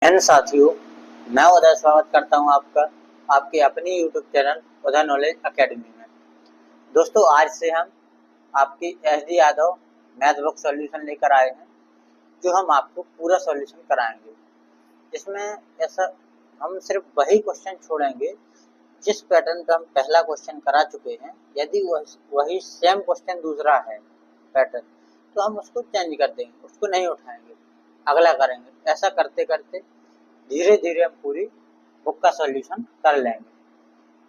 N साथियों, मैं उदय स्वागत करता हूं आपका आपके अपनी यूट्यूब चैनल उदय नॉलेज एकेडमी में। दोस्तों, आज से हम आपकी SD. Yadav math book solution लेकर आए हैं, जो हम आपको पूरा सॉल्यूशन कराएंगे। इसमें ऐसा हम सिर्फ वही क्वेश्चन छोड़ेंगे जिस पैटर्न पे हम पहला क्वेश्चन करा चुके हैं। यदि वही सेम क्वेश्चन दूसरा है पैटर्न, तो हम उसको चेंज कर देंगे, उसको नहीं उठाएंगे, अगला करेंगे। ऐसा करते करते धीरे धीरे हम पूरी बुक का सॉल्यूशन कर लेंगे।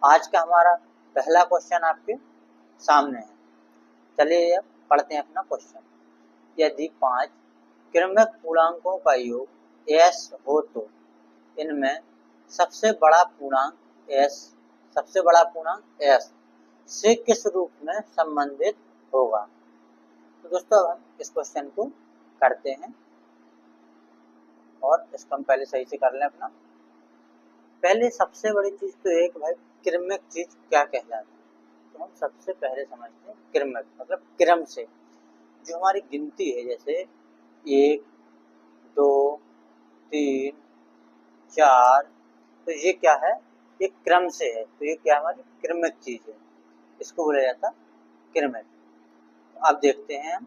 आज का हमारा पहला क्वेश्चन आपके सामने है। चलिए अब पढ़ते हैं अपना क्वेश्चन। यदि 5 क्रमिक पूर्णांकों का योग s हो तो इनमें सबसे बड़ा पूर्णांक s से किस रूप में संबंधित होगा। तो दोस्तों, अब हम इस क्वेश्चन को करते हैं और इसको हम पहले सही से कर लें अपना। पहले सबसे बड़ी चीज तो एक भाई क्रमिक चीज क्या कहलाती है, तो हम सबसे पहले समझते हैं क्रमिक मतलब क्रम से जो हमारी गिनती है, जैसे 1 2 3 4, तो ये क्या है, ये क्रम से है, तो ये क्या हमारी क्रमिक चीज है, इसको बोला जाता क्रमिक। तो अब देखते हैं हम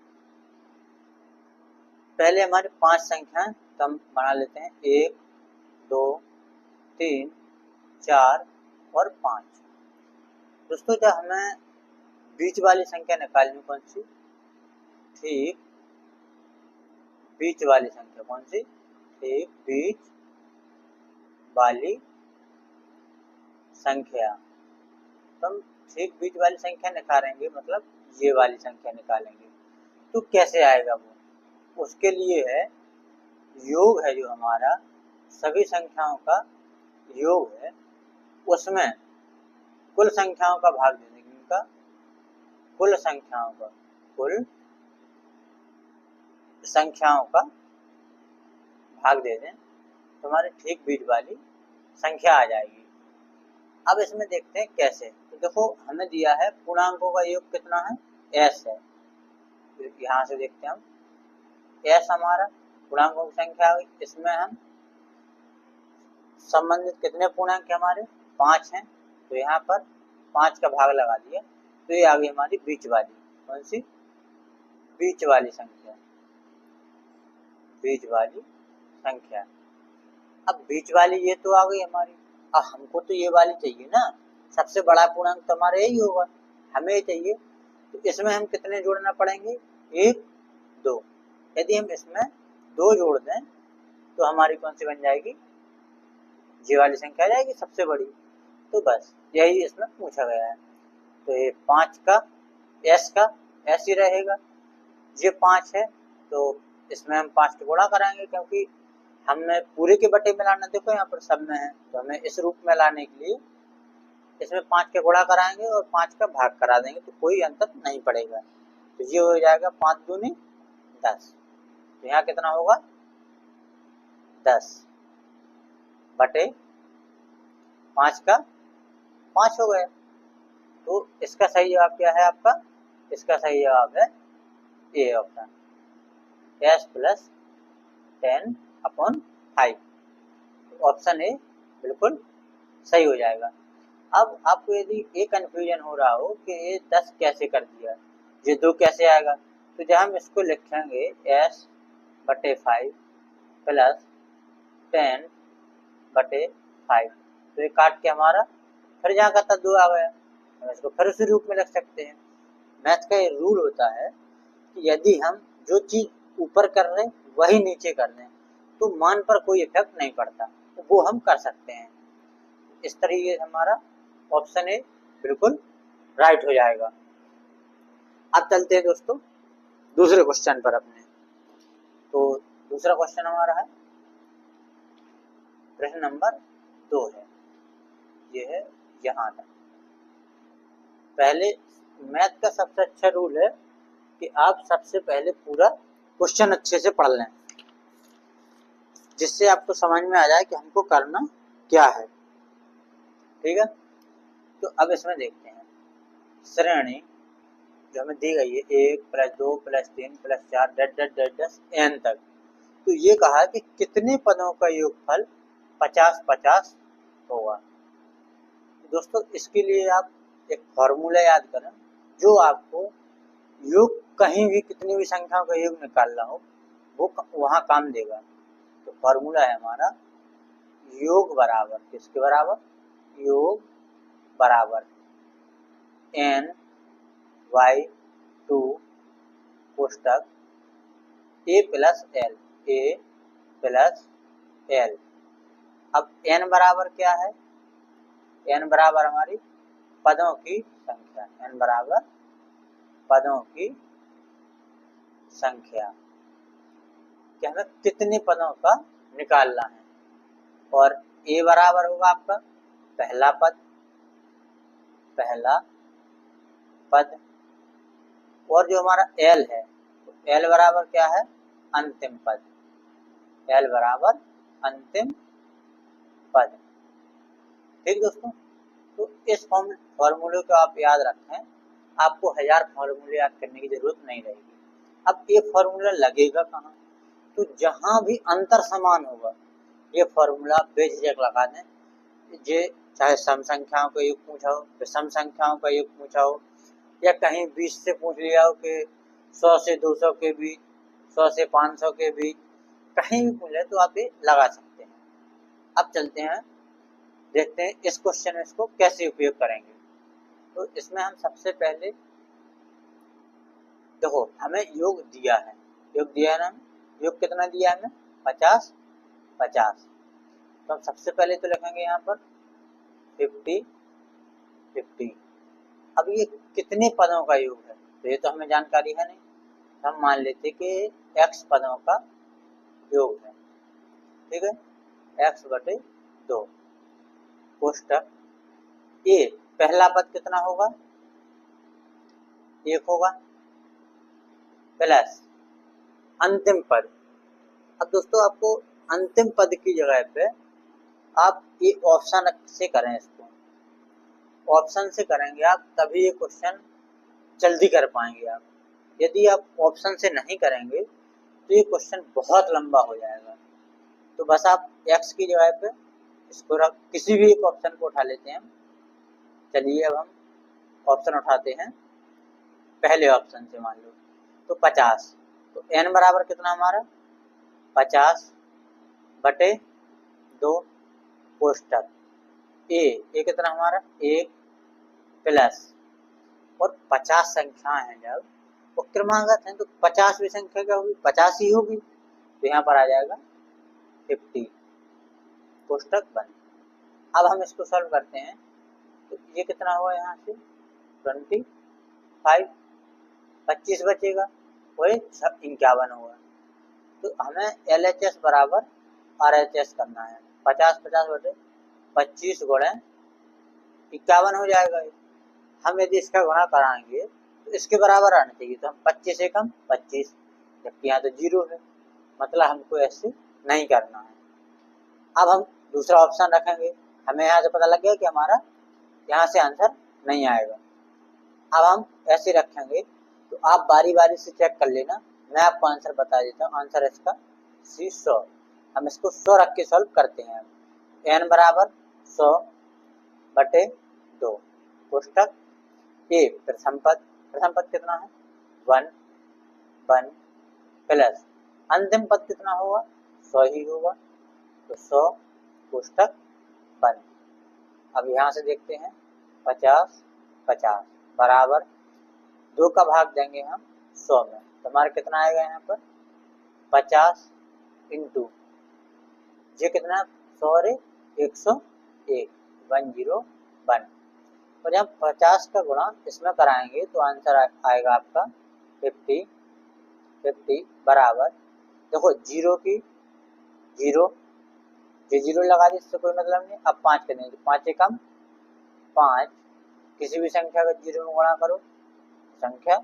पहले हमारी 5 संख्याएं तो हम बना लेते हैं 1 2 3 4 और 5। दोस्तों, जब हमें बीच वाली संख्या निकालनी, कौन सी, ठीक बीच वाली संख्या, कौन सी, ठीक बीच वाली संख्या, तो हम ठीक बीच वाली संख्या निकालेंगे, मतलब ये वाली संख्या निकालेंगे। तो कैसे आएगा वो, उसके लिए है योग है, जो हमारा सभी संख्याओं का योग है, उसमें कुल संख्याओं का भाग दे देंगे, उनका कुल संख्याओं का भाग दे दें तो हमारे ठीक बीच वाली संख्या आ जाएगी। अब इसमें देखते हैं कैसे। तो देखो, हमें दिया है पूर्णांकों का योग कितना है, s है। तो यहाँ से देखते हैं हम, s हमारा पूर्णांकों की संख्या आ गई। इसमें हम संबंधित कितने पूर्णांक है हमारे, 5 हैं, तो यहाँ पर 5 का भाग लगा दिया, तो ये आ गई हमारी बीच वाली, कौन सी, बीच वाली संख्या, बीच वाली संख्या। अब बीच वाली ये तो आ गई हमारी, अब हमको तो ये वाली चाहिए ना, सबसे बड़ा पूर्णांक तो हमारा यही होगा, हमें चाहिए। तो इसमें हम कितने जोड़ना पड़ेंगे, 1 2। यदि हम इसमें 2 जोड़ दें तो हमारी कौन सी बन जाएगी, ये वाली संख्या आ जाएगी सबसे बड़ी। तो बस यही इसमें पूछा गया है। तो ये 5 का s ही रहेगा, ये 5 है, तो इसमें हम 5 के गुणा कराएंगे, क्योंकि हमने पूरे के बटे में लाना, देखो यहाँ पर सब में है, तो हमें इस रूप में लाने के लिए इसमें 5 के गुणा कराएंगे और 5 का भाग करा देंगे, तो कोई अंतर नहीं पड़ेगा। तो ये हो जाएगा 5 दूनी 10, तो यहाँ कितना होगा, 10 बटे 5 का 5 हो गया। तो इसका सही जवाब क्या है आपका, इसका सही जवाब है A option, s plus 10/5। Option A बिल्कुल सही हो जाएगा। अब आपको यदि ये कन्फ्यूजन हो रहा हो कि ये 10 कैसे कर दिया, ये 2 कैसे आएगा, तो जब हम इसको लिखेंगे s/5 प्लस 10/5, तो ये काट के हमारा फिर जहाँ का था 2 आ गया, हम इसको फिर उसी रूप में लिख सकते हैं। मैथ का ये रूल होता है कि यदि हम जो चीज ऊपर कर रहे हैं वही नीचे कर दें तो मान पर कोई इफेक्ट नहीं पड़ता, तो वो हम कर सकते हैं। इस तरीके से हमारा ऑप्शन ए बिल्कुल राइट हो जाएगा। अब चलते हैं दोस्तों दूसरे क्वेश्चन पर अपने। तो दूसरा क्वेश्चन हमारा है प्रश्न नंबर 2 है, ये है यहाँ तक। पहले मैथ का सबसे अच्छा रूल है कि आप सबसे पहले पूरा क्वेश्चन अच्छे से पढ़ लें, जिससे आपको समझ में आ जाए कि हमको करना क्या है, ठीक है। तो अब इसमें देखते हैं श्रेणी जो हमें दी गई है 1 + 2 + 3 + 4 n तक। तो ये कहा कि कितने पदों का योगफल 50-50 होगा। दोस्तों इसके लिए आप एक फॉर्मूला याद करें, जो आपको योग कहीं भी कितनी भी संख्याओं का योग निकालना हो वो वहां काम देगा। तो फॉर्मूला है हमारा योग बराबर किसके बराबर, योग बराबर n y 2 कोष्टक a plus L. अब n बराबर क्या है, n बराबर हमारी पदों की संख्या, n बराबर पदों की संख्या कि हमें कितने पदों का निकालना है। और a बराबर होगा आपका पहला पद और जो हमारा l है तो l बराबर क्या है, अंतिम पद, l बराबर अंतिम पद। ठीक दोस्तों, तो इस फॉर्मूले को आप याद रखें, आपको 1000 फॉर्मूले याद करने की जरूरत नहीं रहेगी। अब ये फॉर्मूला लगेगा कहाँ, तो जहां भी अंतर समान होगा ये फॉर्मूला बेझिझक लगा दें। ये चाहे सम संख्याओं का योग पूछा हो, विषम संख्याओं का योग पूछा हो, या कहीं 20 से पूछ लिया हो कि 100 से 200 के बीच, 100 से 500 के बीच, कहीं भी पूछे तो आप ये लगा सकते हैं। अब चलते हैं, देखते हैं इस क्वेश्चन में इसको कैसे उपयोग करेंगे। तो इसमें हम सबसे पहले देखो हमें योग दिया है, ना, योग कितना दिया है हमें 50-50। तो हम सबसे पहले तो लिखेंगे यहाँ पर 50-50। अब ये कितने पदों का योग है तो ये तो हमें जानकारी है नहीं, हम मान लेते कि x पदों का योग है। ठीक है, x/2 कोष्टक a, पहला पद कितना होगा 1 होगा, प्लस अंतिम पद। अब दोस्तों आपको अंतिम पद की जगह पे आप ये ऑप्शन से करें, इसको ऑप्शन से करेंगे आप तभी ये क्वेश्चन जल्दी कर पाएंगे आप। यदि आप ऑप्शन से नहीं करेंगे तो ये क्वेश्चन बहुत लंबा हो जाएगा। तो बस आप x की जगह पे इसको रख, किसी भी एक ऑप्शन को उठा लेते हैं। चलिए अब हम ऑप्शन उठाते हैं, पहले ऑप्शन से मान लो तो 50। तो n बराबर कितना हमारा 50/2 कोष्टक a कितना हमारा 1 प्लस, और 50 संख्याएं हैं जब वो क्रमागत है तो 50वीं संख्या क्या होगी 50 ही होगी, तो यहाँ पर आ जाएगा 50 कोष्टक बंद। अब हम इसको सॉल्व करते हैं तो ये कितना हुआ, यहाँ से 25, 25 बचेगा, वही 51 होगा। तो हमें LHS बराबर RHS करना है, 50-50/25 गुणे 51 हो जाएगा। हम यदि इसका गुणा कराएंगे तो इसके बराबर आना चाहिए, तो हम 25 से कम 25, जबकि यहाँ तो 0 है, मतलब हमको ऐसे नहीं करना है। अब हम दूसरा ऑप्शन रखेंगे, हमें यहाँ से पता लग गया कि हमारा यहाँ से आंसर नहीं आएगा। अब हम ऐसे रखेंगे तो आप बारी बारी से चेक कर लेना, मैं आपको आंसर बता देता हूँ। आंसर इसका C 100। हम इसको 100 रख के सॉल्व करते हैं। n बराबर 100/2 कोष्टक a, प्रथम पद कितना है 1 प्लस अंतिम पद कितना होगा 100 ही होगा, तो 100 कोष्टक बंद। अब यहाँ से देखते हैं 50-50 बराबर 2 का भाग देंगे हम 100 में, तो हमारा कितना आएगा यहाँ पर 50 इंटू ये कितना 100 रे 101 101, और जब 50 का गुणा इसमें कराएंगे तो आंसर आएगा आपका 50 बराबर, देखो 0 की 0, ये 0 लगा दी, इससे कोई मतलब नहीं। अब 5 करने, 5 से कम 5, किसी भी संख्या का 0 में गुणा करो, संख्या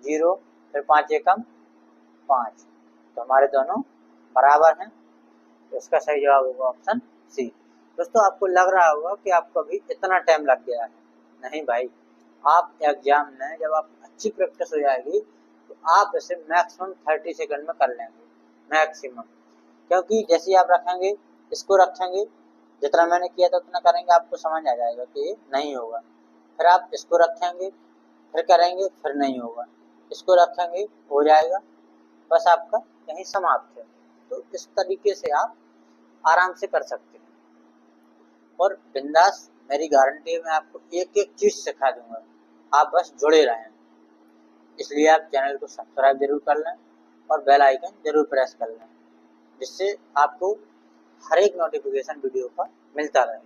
0, फिर 5 से कम 5, तो हमारे दोनों बराबर हैं। तो इसका सही जवाब होगा ऑप्शन सी। दोस्तों आपको लग रहा होगा कि आपको अभी इतना टाइम लग गया है, नहीं भाई, आप एग्जाम में जब आप अच्छी प्रैक्टिस हो जाएगी तो आप इसे मैक्सिमम 30 सेकंड में कर लेंगे, मैक्सिमम। क्योंकि जैसे ही आप रखेंगे, इसको रखेंगे, जितना मैंने किया था उतना करेंगे, आपको समझ आ जाएगा कि ये नहीं होगा। फिर आप इसको रखेंगे, फिर करेंगे, फिर नहीं होगा, इसको रखेंगे, हो जाएगा, बस आपका यहीं समाप्त है। तो इस तरीके से आप आराम से कर सकते हैं और बिंदास, मेरी गारंटी है, मैं आपको एक एक चीज सिखा दूंगा, आप बस जुड़े रहें। इसलिए आप चैनल को सब्सक्राइब जरूर कर लें और बेल आइकन जरूर प्रेस कर लें, जिससे आपको हर एक नोटिफिकेशन वीडियो का मिलता रहे।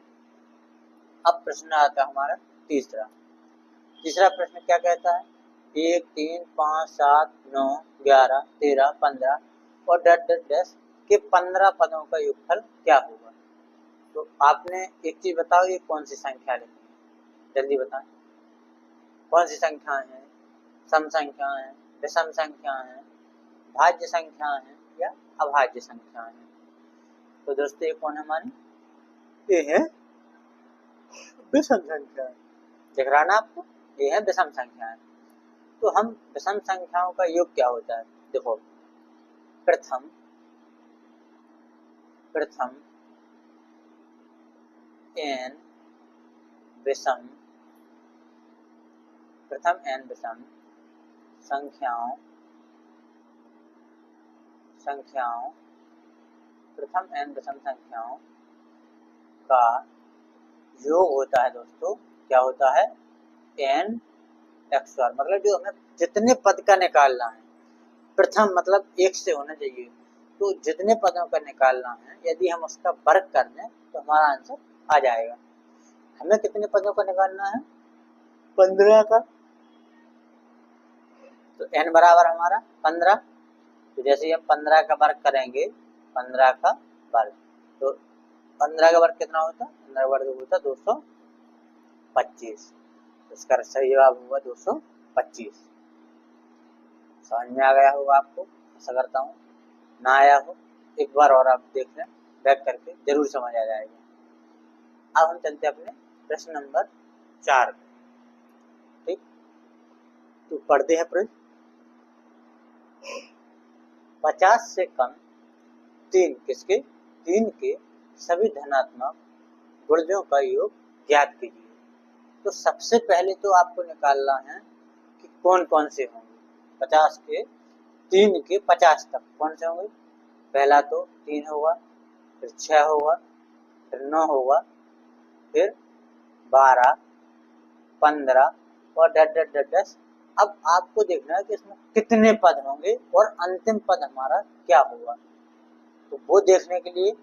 अब प्रश्न आता है हमारा तीसरा प्रश्न क्या कहता है, 1 3 5 7 9 11 13 15 और डैश के 15 पदों का योगफल क्या होगा। तो आपने एक चीज बताओ, ये कौन सी संख्या लिखी है, जल्दी बताएं। कौन सी संख्याएं हैं, सम संख्याएं हैं, विषम संख्याएं हैं, भाज्य संख्याएं हैं या अभाज्य संख्याएं हैं। तो दोस्तों ये कौन है हमारी, ये है विषम संख्याएं। दिख रहा ना आपको, ये है विषम संख्याएं। तो हम विषम संख्याओं का योग क्या होता है, देखो, प्रथम n विषम संख्याओं प्रथम n विषम संख्याओं का योग होता है दोस्तों, क्या होता है, n x बार। मतलब जो हमें जितने पद का निकालना है, प्रथम मतलब एक से होना चाहिए, तो जितने पदों का निकालना है यदि हम उसका वर्ग कर दें तो हमारा आंसर आ जाएगा। हमें कितने पदों का निकालना है, 15 का, तो n बराबर हमारा 15। तो जैसे ही हम 15 का वर्ग करेंगे, 15 का वर्ग, तो 15 का वर्ग कितना होता है, 15 का वर्ग होता है 225। इसका सही जवाब हुआ 225। समझ में आ गया होगा आपको, ऐसा करता हूँ, ना आया हो एक बार और आप देख लें, बैक करके जरूर समझ आ जाएगा। अब हम चलते हैं अपने प्रश्न नंबर 4। ठीक, तो पढ़ते हैं प्रश्न। 50 से कम 3 के सभी धनात्मक गुणजों का योग ज्ञात कीजिए। तो सबसे पहले तो आपको निकालना है कि कौन कौन से होंगे 50 के 3 के 50 तक, कौन से होंगे। पहला तो 3 होगा, फिर 6 होगा, फिर 9 होगा, फिर 12, 15 और डैश। अब आपको देखना है कि इसमें कितने पद होंगे और अंतिम पद हमारा क्या होगा। तो वो देखने के लिए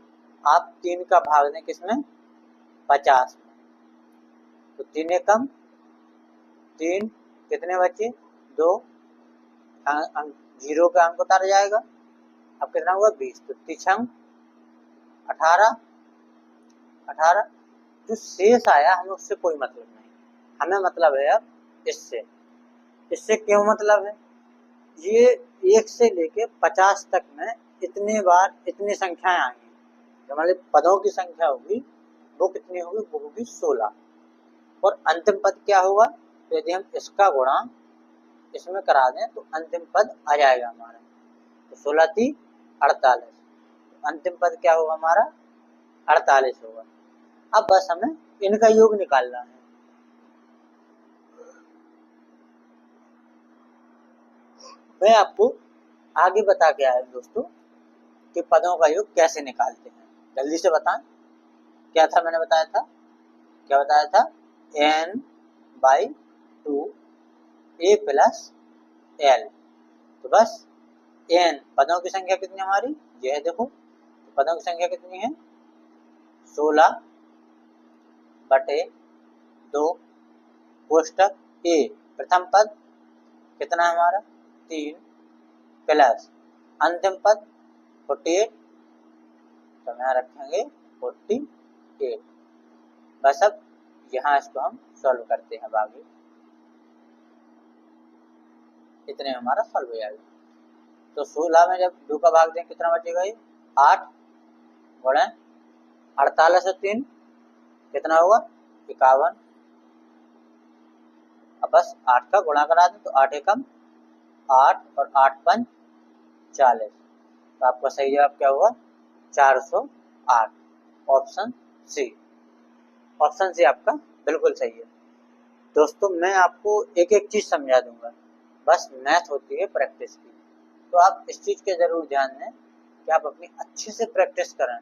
आप 3 का भाग दें किसमें, 50 में। तो 3 एकम 3, कितने बचे, 2, 0 का अंक उतार जाएगा, अब कितना हुआ 20, तो 3 18, जो शेष आया हमें उससे कोई मतलब नहीं, हमें मतलब है अब इससे क्यों मतलब है, ये 1 से लेके 50 तक में इतने बार इतनी संख्याएं आएंगी, हमारे पदों की संख्या होगी वो कितनी होगी, वो होगी 16। और अंतिम पद क्या होगा, तो यदि हम इसका गुणा इसमें करा दें तो अंतिम पद आ जाएगा हमारा, तो 16 3 48, अंतिम पद क्या होगा हमारा 48 होगा। अब बस हमें इनका योग निकालना है। मैं आपको आगे बता के आया दोस्तों कि पदों का योग कैसे निकालते हैं, जल्दी से बताएं। क्या था, मैंने बताया था, क्या बताया था, n/2 a + l। तो बस n पदों की संख्या कितनी हमारी, ये है, देखो पदों की संख्या कितनी है, 16/2 कोष्टक a, प्रथम पद कितना है हमारा 3 प्लस अंतिम पद 48, तो यहाँ रखेंगे 48। बस अब यहाँ इसको हम सॉल्व करते हैं, आगे इतने हमारा सॉल्व हो जाएगा। तो 16 में जब 2 का भाग दें कितना बचेगा, ये 8 गुणे 48 और 3 कितना होगा 51। अब बस 8 का गुणा करा दें तो 8 एकम 8 और 8 पंच 40, तो आपका सही जवाब क्या होगा 408। Option C. ऑप्शन सी आपका बिल्कुल सही है। दोस्तों मैं आपको एक एक चीज समझा दूंगा, बस मैथ होती है प्रैक्टिस की। तो आप इस चीज के जरूर ध्यान दें कि आप अपनी अच्छे से प्रैक्टिस करें।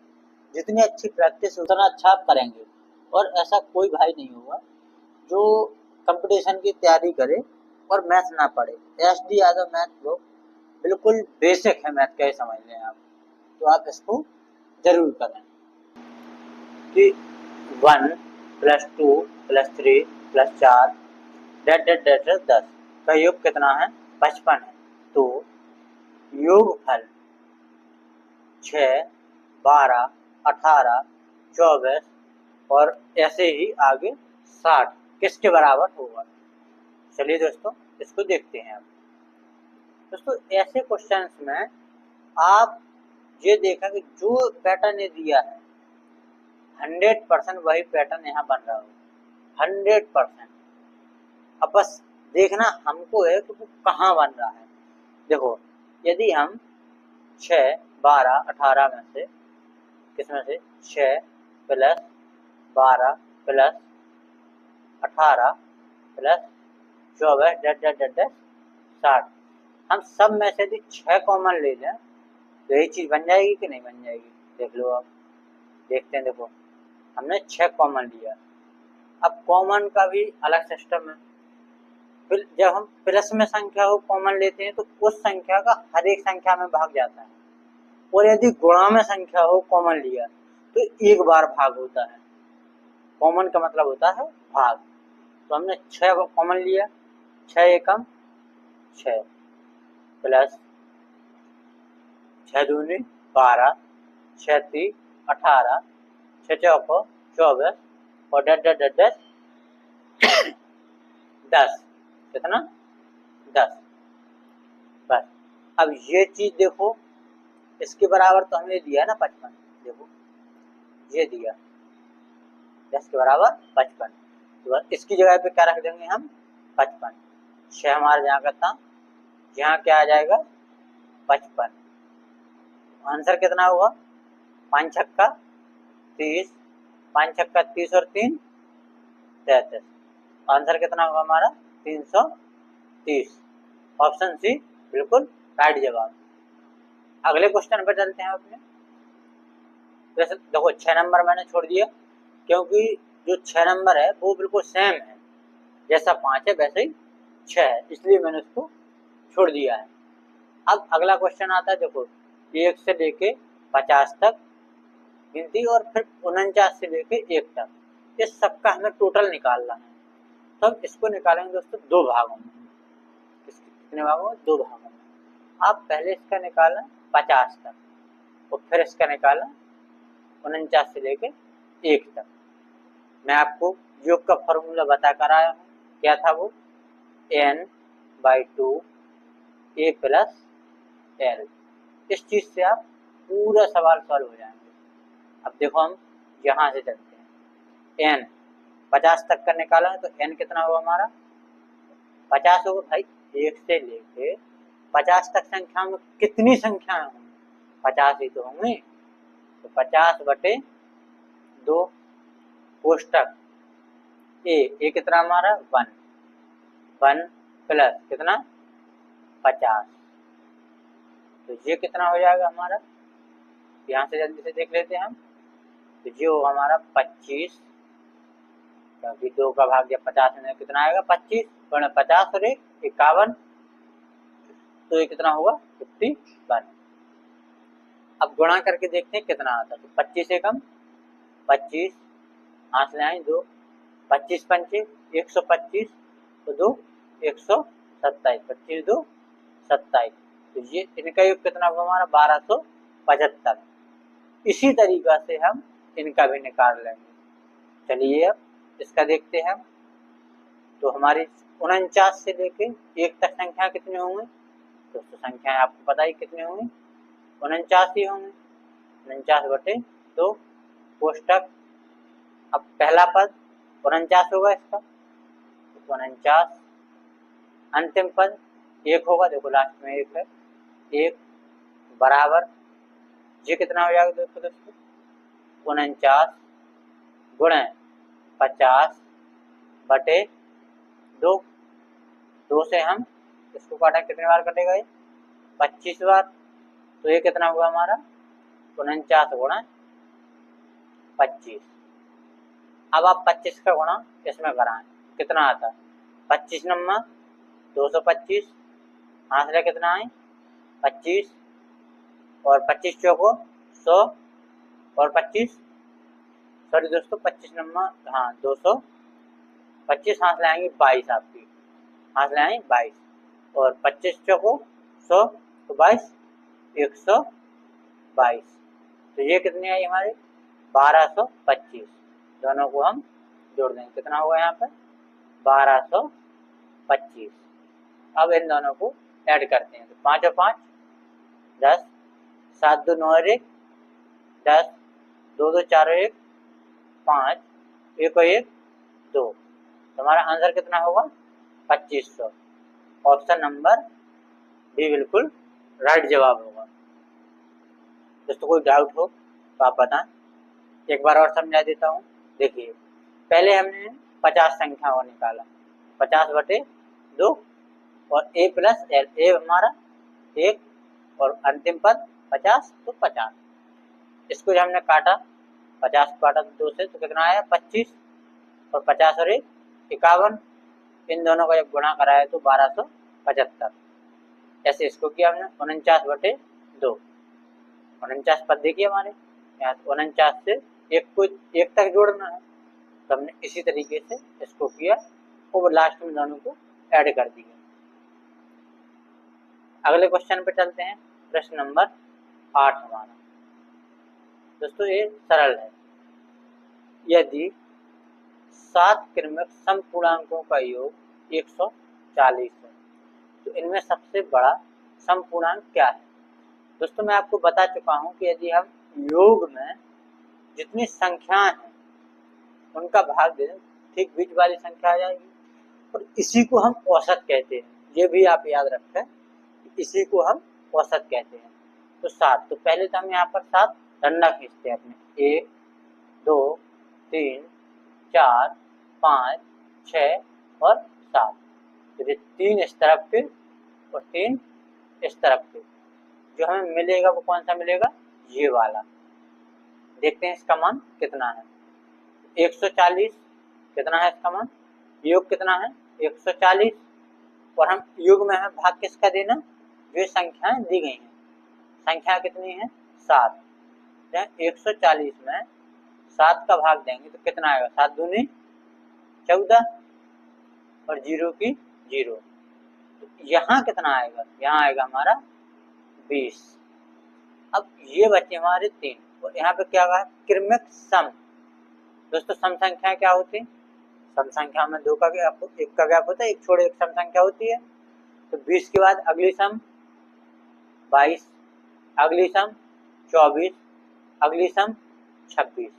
जितनी अच्छी प्रैक्टिस उतना अच्छा आप करेंगे। और ऐसा कोई भाई नहीं होगा जो कंपटीशन की तैयारी करे और मैथ ना पढ़े। SD यादव मैथ बुक बिल्कुल बेसिक है मैथ का, समझ लें आप। तो आप इसको जरूर करें कि 1+2+3+4 डेट डेट डेट 10 का योग कितना है? 55 है। तो योगफल 6, 12, 18, 24 और ऐसे ही आगे 60 किसके बराबर होगा? चलिए दोस्तों इसको देखते हैं। दोस्तों ऐसे क्वेश्चंस में आप ये देखा कि जो पैटर्न ने दिया है 100% वही पैटर्न यहाँ बन रहा हो, 100%। अब बस देखना हमको है कि वो कहाँ बन रहा है। देखो यदि हम 6, 12, 18 में से किसमें से 6 + 12 + 18 + 24 डेट डेट डेट 60, हम सब में से यदि 6 कॉमन ले लें तो यही चीज बन जाएगी कि नहीं बन जाएगी? देख लो आप। देखते हैं। देखो हमने 6 कॉमन लिया। अब कॉमन का भी अलग सिस्टम है। फिर जब हम प्लस में संख्या को कॉमन लेते हैं तो उस संख्या का हर एक संख्या में भाग जाता है। और यदि गुणा में संख्या हो कॉमन लिया तो एक बार भाग होता है। कॉमन का मतलब होता है भाग। तो हमने 6 को कॉमन लिया, 6 एकम 6 प्लस 6 दूनी 12, 6 ती 18, 6 चौको 24 और डेट डेट डेट डेट 10। कितना? 10। बस अब ये चीज देखो, इसके बराबर तो हमें दिया ना 55। देखो ये दिया 10 के बराबर 55। तो बस इसकी जगह पे क्या रख देंगे हम? 55। 6 हमारे यहाँ का था, यहाँ क्या आ जाएगा? 55। आंसर कितना होगा? 5 छक्का 30, 5 छक्का 30 और 3 33। आंसर कितना होगा हमारा? 330। ऑप्शन सी बिल्कुल राइट जवाब। अगले क्वेश्चन पर चलते हैं अपने। वैसे देखो 6 नंबर मैंने छोड़ दिया क्योंकि जो 6 नंबर है वो बिल्कुल सेम है, जैसा 5 है वैसे ही 6 है, इसलिए मैंने उसको छोड़ दिया है। अब अगला क्वेश्चन आता है। देखो 1 से लेके 50 तक गिनती और फिर 49 से लेके 1 तक इस सबका हमें टोटल निकालना है। तो हम इसको निकालेंगे दोस्तों 2 भागों में। कितने भागों में? 2 भागों में। आप पहले इसका निकालें 50 तक और फिर इसका निकालें 49 से लेके 1 तक। मैं आपको योग का फॉर्मूला बता कर आया हूँ। क्या था वो? n/2 a + l। इस चीज से आप पूरा सवाल सॉल्व हो जाएंगे। अब देखो हम यहाँ से चलते हैं। n 50 तक का निकाला है तो n कितना होगा हमारा? 50 होगा भाई। 1 से लेके 50 तक संख्या में कितनी संख्याएं होंगी? 50 ही तो होंगी। तो 50/2 कोष्टक ए कितना हमारा? 1 प्लस कितना? 50। तो ये कितना हो जाएगा हमारा? यहाँ से जल्दी से देख लेते हैं हम। तो ये होगा हमारा 25, क्योंकि 2 का भाग जब 50 में कितना आएगा? 25। 50 और 1 51। तो ये कितना होगा? 51। अब गुणा करके देखते हैं कितना आता है। तो 25 एकम 25, हाथ ले आए 2, 25 पंचे 125, तो 2 127, 25 2 27। तो ये इनका योग कितना होगा हमारा? 1275। इसी तरीका से हम इनका भी निकाल लेंगे। चलिए अब इसका देखते हैं। तो हमारी 49 से लेके 1 तक संख्या कितनी होंगी? दोस्तों संख्याएं आपको पता ही कितनी होंगी? 49 ही होंगी। 49/2 कोष्टक। अब पहला पद 49 होगा इसका, 49। अंतिम पद 1 होगा। देखो लास्ट में 1 है। 1 बराबर ये कितना हो जाएगा दोस्तों? 49 गुणे 50 बटे 2। 2 से हम इसको काटा कितने बार कटेगा? ये 25 बार। तो ये कितना हुआ हमारा? 49 गुणा 25। अब आप 25 का गुणा इसमें कराएं, कितना आता है? 25 नंबर 225, आंसर कितना है? 25 और 25 चौको 100 और 25, सॉरी दोस्तों 25 नंबर, हाँ 225, हाथ लाएंगे 22, आपकी हाथ लाएंगे 22 और 25 चौको 100 तो 22, 122। तो ये कितनी आई हमारी? 1225। दोनों को हम जोड़ देंगे, कितना होगा यहाँ पर? 1225। अब इन दोनों को ऐड करते हैं, तो 5 और 5 10, 7 2 9 और 1 10, 2 2 4 और 1 5, 1 और 1 2। तो हमारा आंसर कितना होगा? 2500। ऑप्शन नंबर बी बिल्कुल राइट जवाब होगा। दोस्तों कोई डाउट हो तो आप बताएं, एक बार और समझा देता हूँ। देखिए, पहले हमने 50 संख्या को निकाला, 50 बटे 2 और a प्लस एल, ए हमारा 1 और अंतिम पद 50 तो 50। इसको जब हमने काटा, 50 को काटा 2 से तो कितना आया? 25 और 50 और 1 51। इन दोनों का जब गुणा कराया तो 1275। ऐसे इसको किया हमने 49 बटे 2। 49 पद देखिए हमारे यहाँ, 49 से एक को एक तक जोड़ना है, तो हमने इसी तरीके से इसको किया और लास्ट में दोनों को ऐड कर दिया। अगले क्वेश्चन पे चलते हैं, प्रश्न नंबर 8 हमारा। दोस्तों ये सरल है। यदि 7 क्रमिक समपूर्णांकों का योग 140 है तो इनमें सबसे बड़ा समपूर्णांक क्या है? दोस्तों मैं आपको बता चुका हूं कि यदि हम योग में जितनी संख्याएं हैं उनका भाग दे दें, ठीक बीच वाली संख्या आ जाएगी, और इसी को हम औसत कहते हैं। ये भी आप याद रखें, इसी को हम औसत कहते हैं। तो 7, तो पहले तो हम यहाँ पर 7 डंडा खींचते हैं अपने, 1 2 3 4 5 6 और 7। तो ये 3 इस तरफ के और 3 इस तरफ के, जो हमें मिलेगा वो कौन सा मिलेगा? ये वाला। देखते हैं इसका मान कितना है। 140 कितना है इसका मान? योग कितना है? 140। और हम योग में हमें भाग किसका देना? जो संख्याएं दी गई हैं। संख्या कितनी है? 7। 140 में 7 का भाग देंगे तो कितना आएगा? 7 दूनी 14 और 0 की 0। तो यहाँ कितना आएगा? यहाँ आएगा हमारा 20। अब ये बचे हमारे 3, और यहाँ पे क्या है? क्रमिक सम। दोस्तों सम संख्या क्या होती है? सम संख्या में 2 का गैप, 1 का गैप होता है, एक छोड़े एक सम संख्या होती है। तो 20 के बाद अगली सम 22, अगली सम 24, अगली सम 26।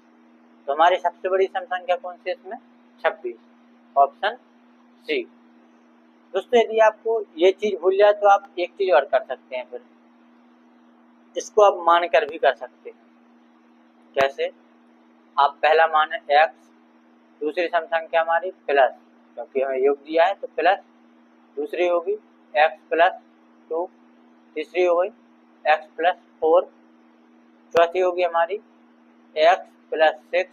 तो हमारी सबसे बड़ी सम संख्या कौन सी है इसमें? 26, ऑप्शन सी। दोस्तों यदि आपको ये चीज भूल जाए तो आप एक चीज और कर सकते हैं, फिर इसको आप मान कर भी कर सकते हैं। कैसे? आप पहला मान है x, दूसरी सम संख्या हमारी प्लस, क्योंकि हमें योग दिया है तो प्लस, दूसरी होगी x प्लस 2, तीसरी हो गई x प्लस 4, चौथी होगी हमारी x प्लस 6,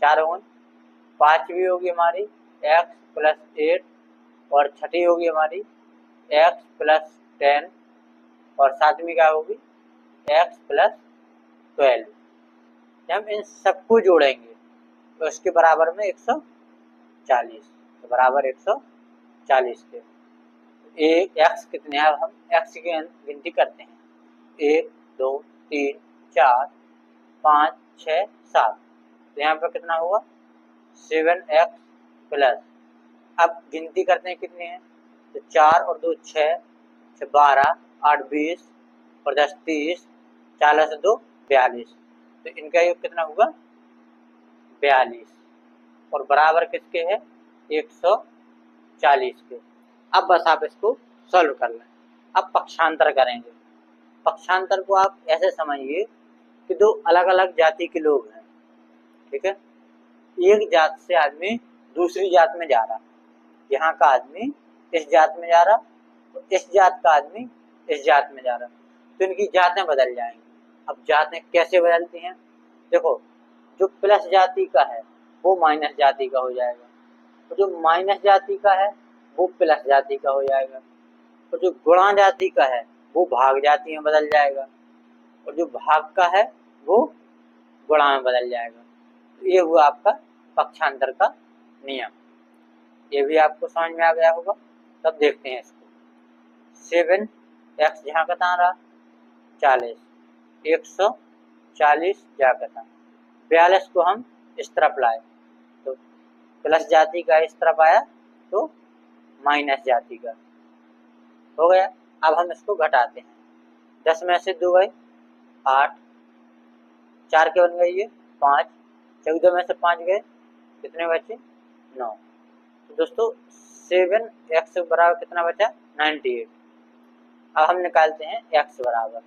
4 हो गई, पांचवी होगी हमारी x प्लस 8 और छठी होगी हमारी x प्लस 10 और सातवीं क्या होगी? x plus 12। जब इन सबको जोड़ेंगे तो इसके बराबर में 140, तो बराबर 140 के x कितने हैं? हम x की गिनती करते हैं, 1 2 3 4 5 6 7। तो यहाँ पर कितना होगा? 7x प्लस, अब गिनती करते हैं कितने हैं, तो 4 और 2 6, 12 8 20 और 10 30, 40 से 2 42। तो इनका योग कितना होगा? 42, और बराबर किसके है? 140 के। अब बस आप इसको सॉल्व कर लें। अब पक्षांतर करेंगे। पक्षांतर को आप ऐसे समझिए कि दो अलग अलग जाति के लोग हैं, ठीक है, एक जात से आदमी दूसरी जात में जा रहा, यहाँ का आदमी इस जात में जा रहा, इस जात का आदमी इस जात में जा रहा, तो इनकी जातें बदल जाएंगी। अब जातें कैसे बदलती हैं? देखो, जो प्लस जाति का है वो माइनस जाति का हो जाएगा, तो जो माइनस जाति का है वो प्लस जाति का हो जाएगा, और जो गुणा जाति का है वो भाग जाति में बदल जाएगा, और जो भाग का है वो गुणा में बदल जाएगा। तो ये हुआ आपका पक्षांतर का नियम। ये भी आपको समझ में आ गया होगा। तब देखते हैं इसको। 7x जहाँ कता रहा 40, 140 जा कता 42 को हम इस तरफ लाए तो प्लस जाति का इस तरफ आया तो माइनस जाति का हो गया। अब हम इसको घटाते हैं। 10 में से 2 गए 8, 4 के बन गए ये 5, 14 में से 5 गए कितने बचे 9। तो दोस्तों 7x बराबर कितना बचा 98। अब हम निकालते हैं x बराबर,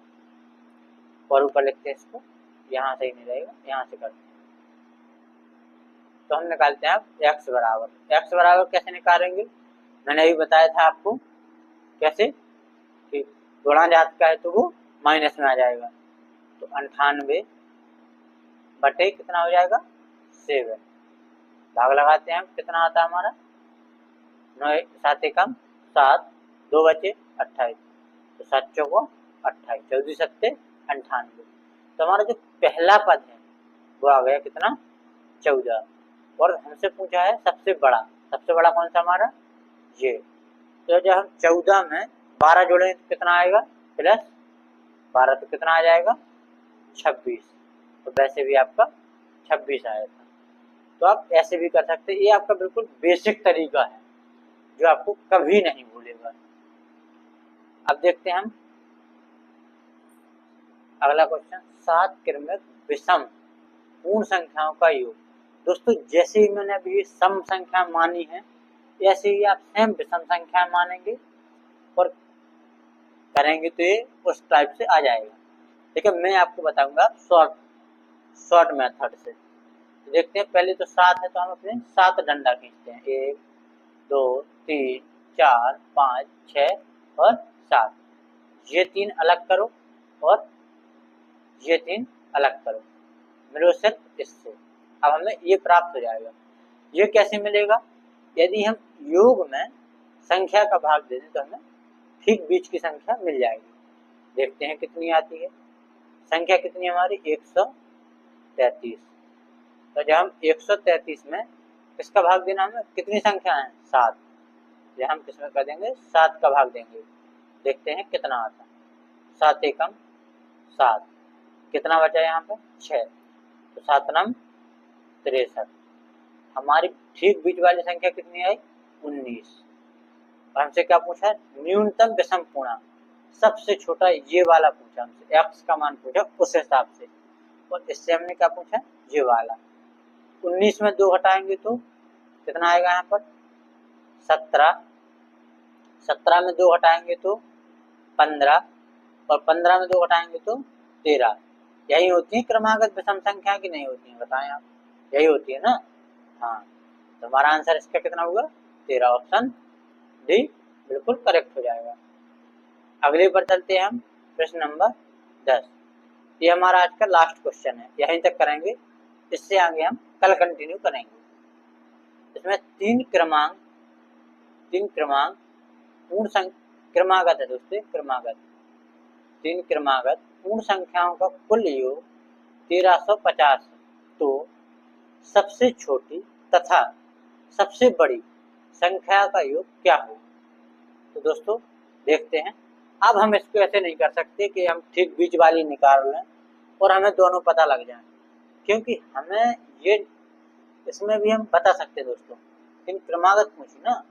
और ऊपर लिखते हैं इसको, यहाँ से ही नहीं रहेगा, यहाँ से करते हैं। तो हम निकालते हैं अब x बराबर कैसे निकालेंगे, मैंने अभी बताया था आपको कैसे, कि गुणा जात का है तो वो माइनस में आ जाएगा, तो 98 बटे कितना हो जाएगा 7, भाग लगाते हैं कितना आता है हमारा 9, 7 एकम 7, 2 बचे 28, तो 7 चौको 28, 14 सत्ते 98। तो हमारा जो पहला पद है वो आ गया कितना 14, और हमसे पूछा है सबसे बड़ा कौन सा हमारा ये। तो जब हम 14 में 12 जोड़ेंगे तो कितना आएगा प्लस 12, तो कितना आ जाएगा 26, तो वैसे भी आपका 26 आया था। तो आप ऐसे भी कर सकते हैं, ये आपका बिल्कुल बेसिक तरीका है जो आपको कभी नहीं भूलेगा। अब देखते हैं हम अगला क्वेश्चन, 7 क्रमिक विषम पूर्ण संख्याओं का योग। दोस्तों जैसे ही मैंने अभी सम संख्या मानी है ऐसे ही आप सेम विषम संख्या मानेंगे और करेंगे तो ये उस टाइप से आ जाएगा। ठीक है, मैं आपको बताऊंगा शॉर्ट मेथड से। तो देखते हैं, पहले तो 7 है तो हम अपने 7 डंडा खींचते हैं, 1 2 3 4 5 6 और 7, ये 3 अलग करो और ये 3 अलग करो, मिलो सिर्फ इससे। अब हमें ये प्राप्त हो जाएगा। ये कैसे मिलेगा, यदि हम योग में संख्या का भाग दे दें तो हमें ठीक बीच की संख्या मिल जाएगी। देखते हैं कितनी आती है, संख्या कितनी है हमारी 133। तो जब हम 133 में किसका भाग देना, हमें कितनी संख्या है 7, जब हम किसमें कर देंगे 7 का भाग देंगे, देखते हैं कितना आता है। 7 एकम 7, कितना बचा यहाँ पे 6, तो 7 नम 63। हमारी ठीक बीच वाली संख्या कितनी आई 19। और हमसे क्या पूछा, न्यूनतम विषम पूर्णांक, सबसे छोटा ये वाला पूछा हमसे, x का मान पूछा उस हिसाब से, और इससे हमने क्या पूछा ये वाला। 19 में 2 हटाएंगे तो कितना आएगा यहाँ पर 17, 17 में 2 हटाएंगे तो 15, और 15 में 2 हटाएंगे तो 13। यही होती है क्रमागत विषम संख्या की नहीं होती है, बताएं आप, यही होती है ना। हाँ, तो हमारा आंसर इसका कितना होगा 13, ऑप्शन डी बिल्कुल करेक्ट हो जाएगा। अगले पर चलते हैं हम, प्रश्न नंबर 10। ये हमारा आज का लास्ट क्वेश्चन है, यहीं तक करेंगे, इससे आगे हम कल कंटिन्यू करेंगे। इसमें 3 क्रमांक पूर्ण क्रमागत है दोस्तों, क्रमागत 3 क्रमागत पूर्ण संख्याओं का कुल योग 1350। तो सबसे छोटी तथा सबसे बड़ी संख्या का योग क्या होगा। तो दोस्तों देखते हैं। अब हम इसको ऐसे नहीं कर सकते कि हम ठीक बीच वाली निकाल लें और हमें दोनों पता लग जाए, क्योंकि हमें ये इसमें भी हम बता सकते हैं दोस्तों, लेकिन क्रमागत पूछी ना,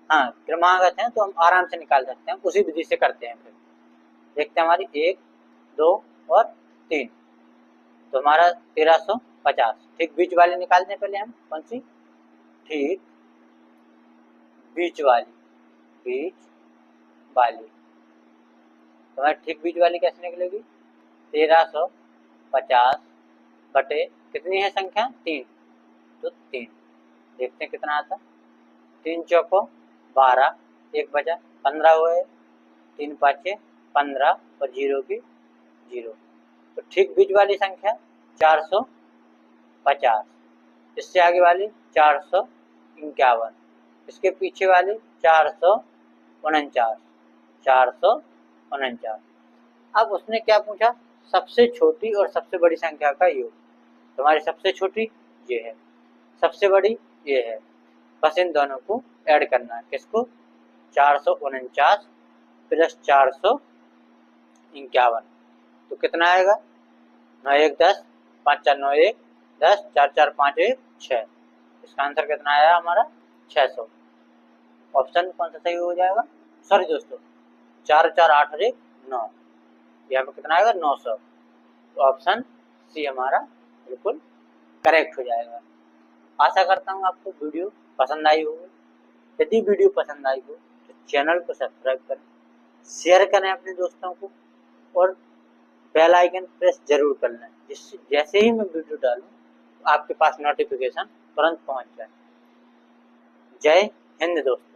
हाँ क्रमागत है तो हम आराम से निकाल सकते हैं, उसी विधि से करते हैं। फिर देखते हैं हमारी 1 2 और 3, तो हमारा 1350 ठीक बीच वाली निकालते हैं। पहले हम कौन सी, ठीक बीच वाली, तो हमारी ठीक बीच वाली कैसे निकलेगी 1350 50 बटे कितनी है संख्या 3, तो 3। देखते हैं कितना आता। 3 चौको 12, 1 बचा 15 हुए, 3 पाँचे 15 और 0 की 0। तो ठीक बीच वाली संख्या 450, इससे आगे वाली 451, इसके पीछे वाली 449, 449। अब उसने क्या पूछा, सबसे छोटी और सबसे बड़ी संख्या का योग। तुम्हारी सबसे छोटी ये है, सबसे बड़ी ये है, बस इन दोनों को ऐड करना है। किसको, 449 प्लस 451, तो कितना आएगा, 9 1 10, 5 4 9 1 10, 4 4 5 1 6। इसका आंसर कितना आया हमारा 600। ऑप्शन कौन सा सही हो जाएगा, सॉरी दोस्तों, 4 4 8 और 1 9, यहाँ पे कितना आएगा 900। तो ऑप्शन सी हमारा बिल्कुल करेक्ट हो जाएगा। आशा करता हूँ आपको वीडियो पसंद आई होगी। यदि वीडियो पसंद आई हो तो चैनल को सब्सक्राइब करें, शेयर करें अपने दोस्तों को, और बेल आइकन प्रेस जरूर कर लें, जिससे जैसे ही मैं वीडियो डालूं तो आपके पास नोटिफिकेशन तुरंत पहुंच जाए। जय हिंद दोस्तों।